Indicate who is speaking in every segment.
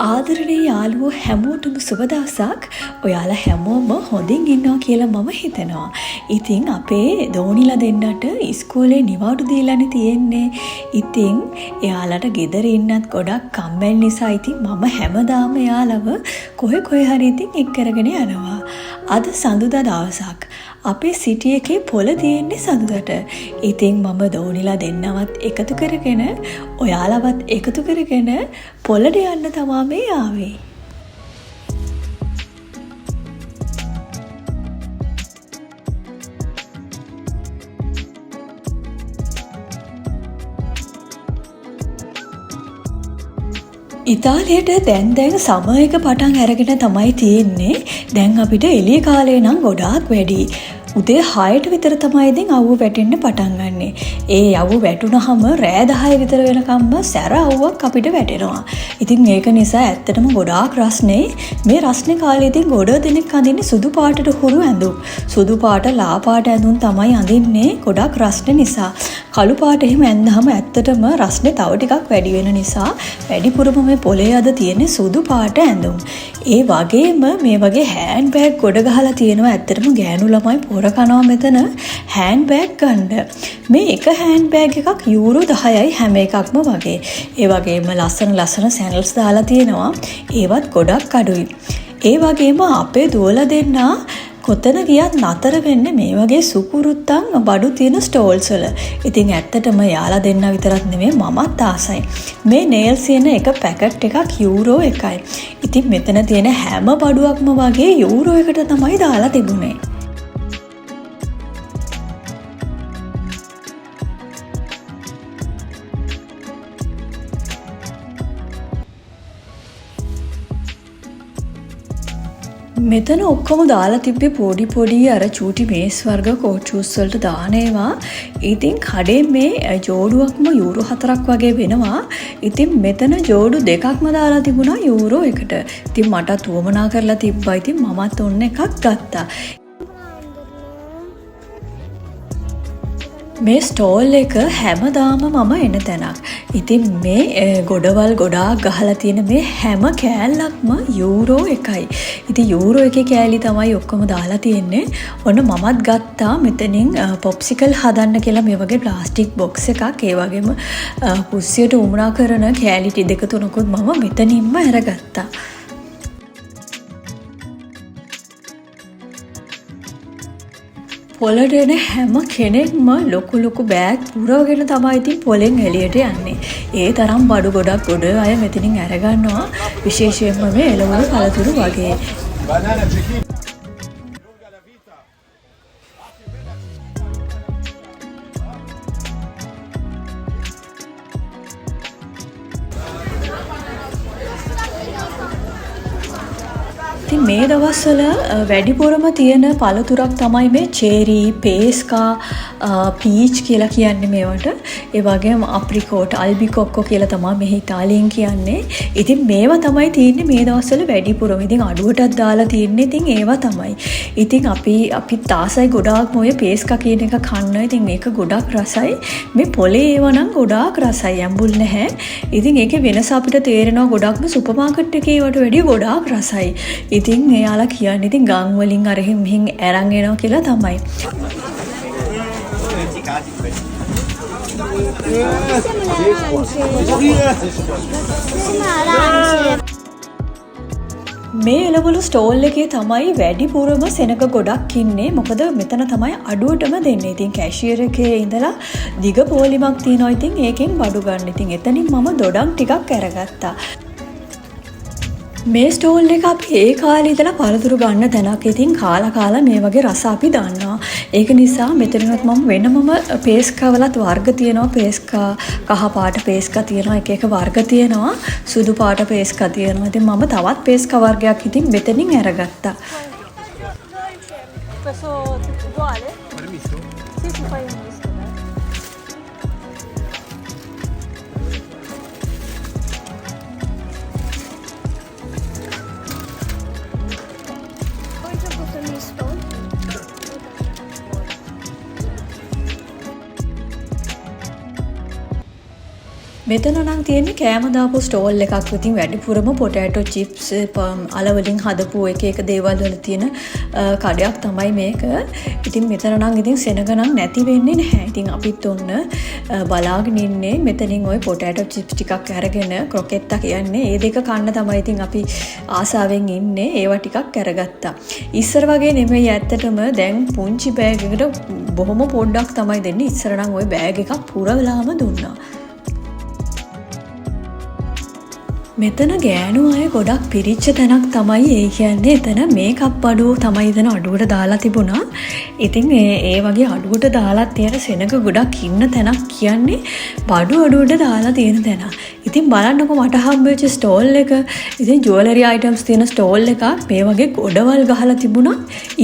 Speaker 1: ආදරණීය යාළුවෝ හැමෝටම සුබ දවසක්. ඔයාලා හැමෝම හොඳින් ඉන්නවා කියලා මම හිතනවා. ඉතින් අපේ දෝනිලා දෙන්නට ඉස්කෝලේ නිවාඩු දීලානේ තියෙන්නේ. ඉතින් එයාලට ගෙදර ඉන්නත් ගොඩක් කම්මැලි නිසා ඉතින් මම හැමදාම එයාලව කොහේ හරි ඉතින් එක් කරගෙන යනවා. අද සඳුදා දවසක්. අපේ සිටි එකේ පොළ තියෙන්නේ සඳුදාට. ඉතින් මම දෝනිලා දෙන්නවත් එකතු කරගෙන ඔයාලවත් එකතු කරගෙන පොළට යන්න තමා මේ ආවේ. ඉතාලියට දැන් සමයක පටන් අරගෙන තමයි තියෙන්නේ. දැන් අපිට එළිය කාලේ නම් ගොඩාක් වැඩි. උදේ 6ට විතර තමයි ඉතින් අවුව වැටෙන්න පටන් ගන්නෙ. ඒ අවුව වැටුනහම රෑ 10 විතර වෙනකම්ම සැර අවුවක් අපිට වැටෙනවා. ඉතින් ඒක නිසා ඇත්තටම ගොඩාක් රස්නේ. මේ රස්නේ කාලේ ඉතින් ගොඩ දෙනෙක් අඳින්නේ සුදු පාටට හුරු ඇඳුම්. සුදු පාට ලා පාට ඇඳුම් තමයි අඳින්නේ ගොඩක් රස්නේ නිසා. කළු පාට එහෙම ඇඳනහම ඇත්තටම රස්නේ තව ටිකක් වැඩි වෙන නිසා වැඩිපුරම මේ පොලේ අද තියෙන්නේ සුදු පාට ඇඳුම්. ඒ වගේම මේ වගේ හෑන්ඩ් බෑග් ගොඩ ගහලා තියෙනවා. ඇත්තටම ගෑනු ළමයි පොර කනවා මෙතන හෑන්ඩ් බෑග් ගන්න. මේ එක හෑන්ඩ් බෑග් එකක් යූරෝ 10යි හැම එකක්ම වගේ. ඒ වගේම ලස්සන සැන්ඩල්ස් දාලා තියෙනවා. ඒවත් ගොඩක් අඩුයි. ඒ වගේම අපේ දුවලා දෙන්නා කොතන ගියත් නතර වෙන්නේ මේ වගේ සුකුරුත්තන් බඩු තියෙන ස්ටෝල්ස් වල. ඉතින් ඇත්තටම යාලා දෙන්න විතරක් නෙමෙයි මමත් ආසයි. මේ නේල්ස් කියන එක පැකට් එකක් යූරෝ 1යි. ඉතින් මෙතන තියෙන හැම බඩුවක්ම වගේ යූරෝ 1ට තමයි දාලා තිබුණේ. මෙතන ඔක්කොම දාලා තිබ්බේ පොඩි අර චූටි මේස් වර්ග කෝට්ටුස් වලට දාන ඒවා. ඉතින් කඩේ මේ ජෝඩුවක්ම යූරෝ 4ක් වගේ වෙනවා. ඉතින් මෙතන ජෝඩු දෙකක්ම දාලා තිබුණා යූරෝ 1ට. ඉතින් මටත් උවමනා කරලා තිබ්බා. ඉතින් මමත් ඔන්න එකක් ගත්තා. මේ ස්ටෝල් එක හැමදාම මම එන තැනක්. ඉතින් මේ ගොඩවල් ගොඩාක් ගහලා තියෙන මේ හැම කෑල්ලක්ම යූරෝ 1යි. ඉතින් යූරෝ 1 කෑලි තමයි ඔක්කොම දාලා තියෙන්නේ. ඔන්න මමත් ගත්තා මෙතනින් පොප්සිකල් හදන්න කියලා මේ වගේ ප්ලාස්ටික් බොක්ස් එකක්. ඒ වගේම කුස්සියට උමනා කරන කෑලි දෙක තුනකුත් මම මෙතනින්ම අරගත්තා. පොළට එන හැම කෙනෙක්ම ලොකු බෑග් පුරවගෙන තමයි ඉතින් පොලෙන් එළියට යන්නේ. ඒ තරම් බඩු ගොඩක් ගොඩ අය මෙතනින් අරගන්නවා. විශේෂයෙන්ම මේ එළවලු පළතුරු වගේ. ඉතින් මේ දවස්වල වැඩිපුරම තියෙන පළතුරක් තමයි මේ චේරි, පේස්කා, පීච් කියලා කියන්නේ මේවට. ඒ වගේම අප්‍රිකෝට්, අල්බිකොක්කෝ කියලා තමයි මේ ඉතාලියෙන් කියන්නේ. ඉතින් මේවා තමයි තියෙන්නේ මේ දවස්වල වැඩිපුරම. ඉතින් අඩුවටත් දාලා තියෙන්නේ ඉතින් ඒවා තමයි. ඉතින් අපි තාසයි ගොඩාක් මොයේ පේස්කා කියන එක කන්න. ඉතින් මේක ගොඩක් රසයි. මේ පොලේ ඒවා නම් ගොඩාක් රසයි. යම්බුල් නැහැ. ඉතින් ඒකේ වෙනස අපිට තේරෙනවා ගොඩක්ම සුපර් මාකට් එකේ ඒවට වැඩිය ගොඩාක් රසයි. ඉතින් එයාලා කියන්නේ ඉතින් ගම් වලින් අරගෙන මෙහින් අරන් එනවා කියලා තමයි. මේ එළවලු ස්ටෝල් එකේ තමයි වැඩිපුරම සෙනග ගොඩක් ඉන්නේ. මොකද මෙතන තමයි අඩුවටම දෙන්නේ. ඉතින් කැෂියර් එකේ ඉඳලා දිග පොලිමක් තියෙනවා. ඉතින් ඒකෙන් බඩු ගන්න. ඉතින් එතනින් මම දොඩම් ටිකක් අරගත්තා. මේ ස්ටෝල් එක අපි ඒ කාලේ ඉඳලා පළතුරු ගන්න තැනක්. ඉතින් කාලා මේ වගේ රස අපි දන්නවා. ඒක නිසා මෙතනවත් මම වෙනමම පේස්කා වලත් වර්ග තියෙනවා. පේස්කා කහ පාට පේස්කා තියෙනවා. එක වර්ග තියෙනවා. සුදු පාට පේස්කා තියෙනවා. ඉතින් මම තවත් පේස්කා වර්ගයක් ඉතින් මෙතනින් අරගත්තා. මෙතන නම් තියෙන්නේ කෑම දාපු ස්ටෝල් එකක්. ඉතින් වැඩිපුරම පොටෑටෝ චිප්ස් අල වලින් හදපු එක දේවල් වල තියෙන කඩයක් තමයි මේක. ඉතින් මෙතන නම් ඉතින් සෙනග නම් නැති වෙන්නේ නැහැ. ඉතින් අපිත් ඔන්න බලාගෙන ඉන්නේ මෙතනින් ওই පොටෑටෝ චිප්ස් ටිකක් අරගෙන ක්‍රොකෙට්ටා කියන්නේ ඒ දෙක කන්න තමයි ඉතින් අපි ආසාවෙන් ඉන්නේ. ඒවා ටිකක් අරගත්තා. ඉස්සර වගේ නෙමෙයි ඇත්තටම දැන් පුංචි බෑග් එකකට බොහොම පොඩ්ඩක් තමයි දෙන්නේ. ඉස්සර නම් ওই බෑග් එකක් පුරවලාම දුන්නා. මෙතන ගෑනු අය ගොඩක් පිරිච්ච තැනක් තමයි. ඒ කියන්නේ එතන මේකප් අඩුව තමයි එතන අඩුවට දාලා තිබුණා. ඉතින් ඒ වගේ අඩුවට දාලා තියෙන සෙනග ගොඩක් ඉන්න තැනක් කියන්නේ බඩු අඩුවට දාලා තියෙන තැන. ඉතින් බලන්නකො මට හම්බෙච්ච ස්ටෝල් එක. ඉතින් ජුවලරි අයිටම්ස් තියෙන ස්ටෝල් එකක් මේ වගේ ගොඩවල් ගහලා තිබුණා.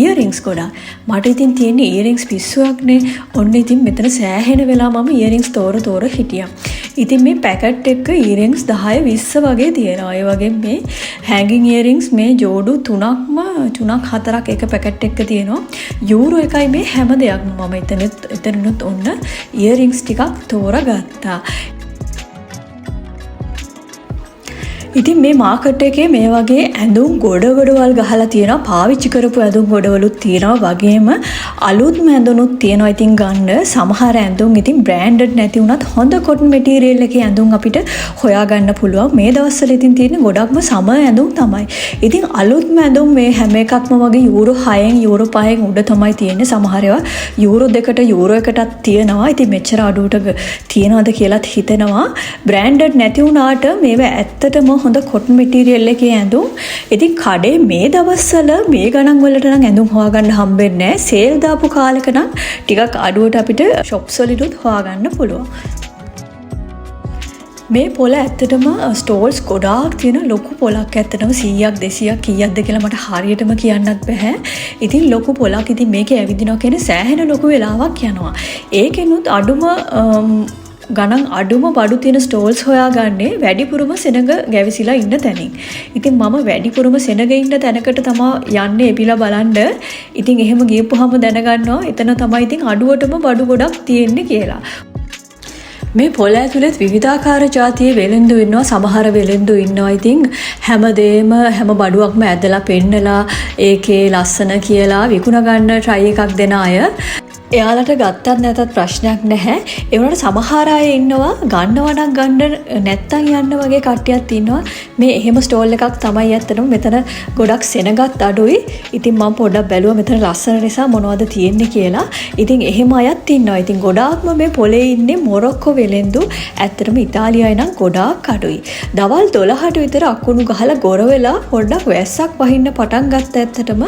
Speaker 1: ඉයරින්ග්ස් ගොඩක්. මට ඉතින් තියෙන්නේ ඉයරින්ග්ස් පිස්සුවක්නේ. ඔන්න ඉතින් මෙතන සෑහෙන වෙලා මම ඉයරින්ග්ස් තෝර හිටියා. ඉතින් මේ පැකට් එක ඉයරින්ග්ස් 10 20 වගේ තියෙනවා. ඒ වගේ මේ හැංගින් ඉයරින්ග්ස් මේ ජෝඩු 3ක් 4ක් එක පැකට් එකක තියෙනවා. යූරෝ එකයි මේ හැම දෙයක්ම. මම එතනනුත් ඔන්න ඉයරින්ග්ස් ටිකක් තෝරගත්තා. ඉතින් මේ මාකට් එකේ මේ වගේ ඇඳුම් ගොඩවල් ගහලා තියෙනවා. පාවිච්චි කරපු ඇඳුම් ගොඩවලුත් තියෙනවා. වගේම අලුත්ම ඇඳුම්නුත් තියෙනවා. ඉතින් ගන්න සමහර ඇඳුම් ඉතින් බ්‍රෑන්ඩඩ් නැති වුණත් හොඳ කොටන් මැටීරියල් එකේ ඇඳුම් අපිට හොයාගන්න පුළුවන්. මේ දවස්වල ඉතින් තියෙන ගොඩක්ම සම ඇඳුම් තමයි. ඉතින් අලුත්ම ඇඳුම් මේ හැම එකක්ම වගේ යූරෝ 6න් යූරෝ 5න් උඩ තමයි තියෙන්නේ. සමහර ඒවා යූරෝ 2කට යූරෝ 1කටත් තියෙනවා. ඉතින් මෙච්චර අඩුවට තියනවද කියලාත් හිතෙනවා. බ්‍රෑන්ඩඩ් නැති වුණාට මේවා ඇත්තටම හොඳ කොටන් මැටීරියල් එකේ ඇඳුම්. ඉතින් කඩේ මේ දවස්වල මේ ගණන් වලට නම් ඇඳුම් හොයාගන්න හම්බෙන්නේ නැහැ. සේල් දාපු කාලෙක නම් ටිකක් අඩුවට අපිට shops වලිනුත් හොයාගන්න පුළුවන්. මේ පොළ ඇත්තටම ස්ටෝල්ස් ගොඩාක් තියෙන ලොකු පොලක්. ඇත්තටම 100ක් 200ක් කීයක්ද කියලා මට හරියටම කියන්නත් බෑ. ඉතින් ලොකු පොලක්. ඉතින් මේකේ ඇවිදිනවා කියන්නේ සෑහෙන ලොකු වෙලාවක් යනවා. ඒකෙනුත් ගණන් අඩුම බඩු තියෙන ස්ටෝල්ස් හොයාගන්නේ වැඩිපුරම සෙනග ගැවිසිලා ඉන්න තැනින්. ඉතින් මම වැඩිපුරම සෙනග ඉන්න තැනකට තමයි යන්නේ එපිලා බලන්න. ඉතින් එහෙම ගියපුවාම දැනගන්නවා එතන තමයි ඉතින් අඩුවටම බඩු ගොඩක් තියෙන්නේ කියලා. මේ පොළ ඇතුළෙත් විවිධාකාර ජාතියේ වෙළෙන්දු ඉන්නවා. සමහර වෙළෙන්දු ඉන්නවා ඉතින් හැමදේම හැම බඩුවක්ම ඇදලා පෙන්නලා ඒකේ ලස්සන කියලා විකුණ ගන්න try එකක් දෙන අය. එයාලට ගත්තත් නැතත් ප්‍රශ්නයක් නැහැ. ඒ වුණාට සමහර අය ඉන්නවා ගන්නවා නම් ගන්න නැත්තම් යන්න වගේ කට්ටියක් ඉන්නවා. මේ එහෙම ස්ටෝල් එකක් තමයි ඇත්තටම මෙතන ගොඩක් සෙනගත් අඩුයි. ඉතින් මම පොඩ්ඩක් බැලුවා මෙතන ලස්සන නිසා මොනවද තියෙන්නේ කියලා. ඉතින් එහෙම අයත් ඉන්නවා. ඉතින් ගොඩාක්ම මේ පොලේ ඉන්නේ මොරොක්කෝ වෙලෙන්දු. ඇත්තටම ඉතාලියයි නම් ගොඩාක් අඩුයි. දවල් 12ට විතර අකුණු ගහලා ගොර වෙලා පොඩ්ඩක් වැස්සක් වහින්න පටන් ගත්ත. ඇත්තටම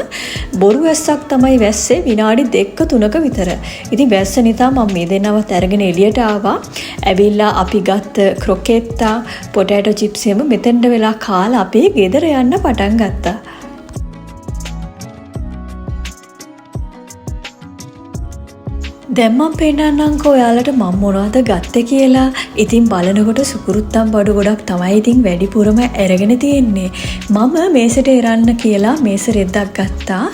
Speaker 1: බොරු වැස්සක් තමයි වැස්සේ විනාඩි 2-3ක විතර. ඉතින් වැස්ස නිසා මම මේ දෙන්නවත් අරගෙන එළියට ආවා. ඇවිල්ලා අපි ගත්ත ක්‍රොකෙට්ටා පොටෑටෝ චිප්ස් එහෙම මෙතෙන්ට වෙලා කාලා අපි ගෙදර යන්න පටන් ගත්තා. දැන් මම පෙන්නන්නම්කෝ ඔයාලට මම මොනවද ගත්තේ කියලා. ඉතින් බලනකොට සුකුරුත්තම් බඩු ගොඩක් තමයි ඉතින් වැඩිපුරම අරගෙන තියෙන්නේ. මම මේසෙට එරන්න කියලා මේස රෙද්දක් ගත්තා.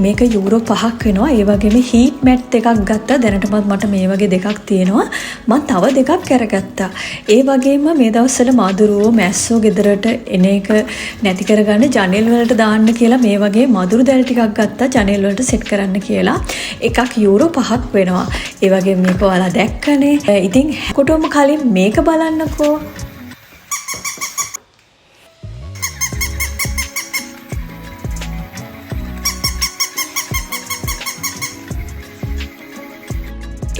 Speaker 1: මේක යූරෝ 5ක් වෙනවා. ඒ වගේම හීට් මැට් එකක් ගත්තා. දැනටමත් මට මේ වගේ දෙකක් තියෙනවා. මම තව දෙකක් අරගත්තා. ඒ වගේම මේ දවස්වල මදුරුවෝ මැස්සෝ ගෙදරට එන එක නැති කරගන්න ජනෙල් වලට දාන්න කියලා මේ වගේ මදුරු දැල් ටිකක් ගත්තා. ජනෙල් වලට සෙට් කරන්න කියලා. එකක් යූරෝ 5ක් වෙනවා. ඒ වගේ මේක ඔයාලා දැක්කනේ. ඉතින් කොටොම කලින් මේක බලන්නකෝ.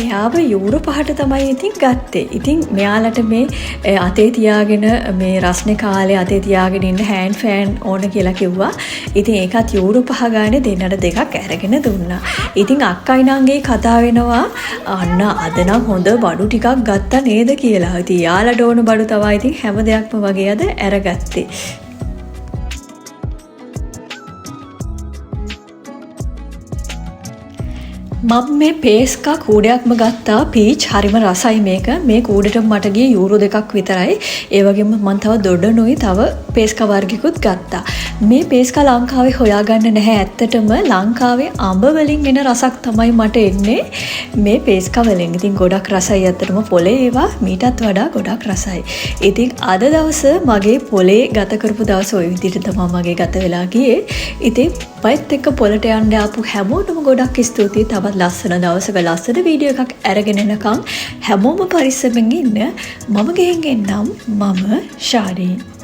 Speaker 1: එයාව යූරෝ 5ට තමයි ඉතින් ගත්තේ. ඉතින් මෙයාලට මේ අතේ තියාගෙන මේ රස්නේ කාලේ අතේ තියාගෙන ඉන්න හෑන්ඩ් ෆෑන් ඕන කියලා කිව්වා. ඉතින් ඒකත් යූරෝ 5 ගානේ දෙන්නට දෙකක් අරගෙන දුන්නා. ඉතින් අක්කයි නංගේ කතා වෙනවා අන්න අද නම් හොඳ බඩු ටිකක් ගත්තා නේද කියලා. ඉතින් යාළට ඕන බඩු තමයි ඉතින් හැම දෙයක්ම වගේ අද අරගත්තේ. මම මේ පේස්කා කූඩයක්ම ගත්තා පීච් හරිම රසයි මේ කූඩට මට ගියේ යූරෝ 2ක් විතරයි. ඒ වගේම මම තව දොඩනුයි තව පේස්කා වර්ගිකුත් ගත්තා. මේ පේස්කා ලංකාවේ හොයාගන්න නැහැ. ඇත්තටම ලංකාවේ අඹ වලින් එන රසක් තමයි මට එන්නේ මේ පේස්කා වලින්. ඉතින් ගොඩක් රසයි ඇත්තටම පොලේ ඒවා මීටත් වඩා ගොඩක් රසයි. ඉතින් අද දවස මගේ පොලේ ගත කරපු දවස ওই විදිහට තමයි මගේ ගත වෙලා ගියේ. ඉතින් පයිත් එක්ක පොලට යන්න ආපු හැමෝටම ගොඩක් ස්තුතියි. තවත් ලස්සන දවසක ලස්සන වීඩියෝ එකක් අරගෙන එනකම් හැමෝම පරිස්සමෙන් ඉන්න. මම ගෙන් එන්නම්. මම ශාරී.